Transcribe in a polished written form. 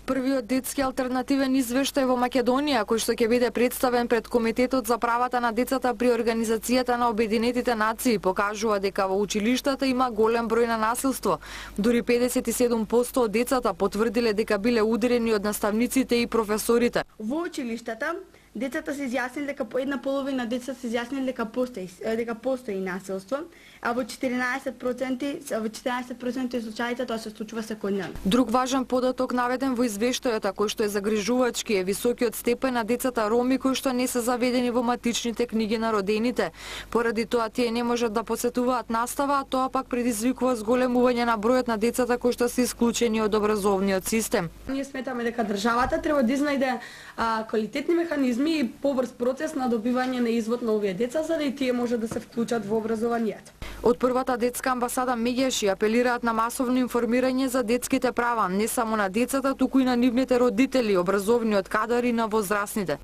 Првиот детски алтернативен извештај во Македонија, кој што ќе биде представен пред Комитетот за правата на децата при Организацијата на Обединетите нации, покажува дека во училиштата има голем број на насилство. Дури 57% од децата потврдиле дека биле ударени од наставниците и професорите. Во училиштата децата се изјасниле дека по една половина децата се изјасниле дека постои насилство, а во 14% случаите тоа се случува секојдневно. Друг важен податок наведен во извештајот, кој што е загрижувачки, е високиот степен на децата роми кои што не се заведени во матичните книги на родените. Поради тоа тие не можат да посетуваат настава, а тоа пак предизвикува зголемување на бројот на децата кои што се исклучени од образовниот систем. Ние сметаме дека државата треба да изнајде квалитетни механизми и побрз процес на добивање на извод на овие деца, за да и тие може да се вклучат во образованието. Од првата детска амбасада меѓаши апелираат на масовно информирање за детските права, не само на децата, туку и на нивните родители, образовниот кадар и на возрастните.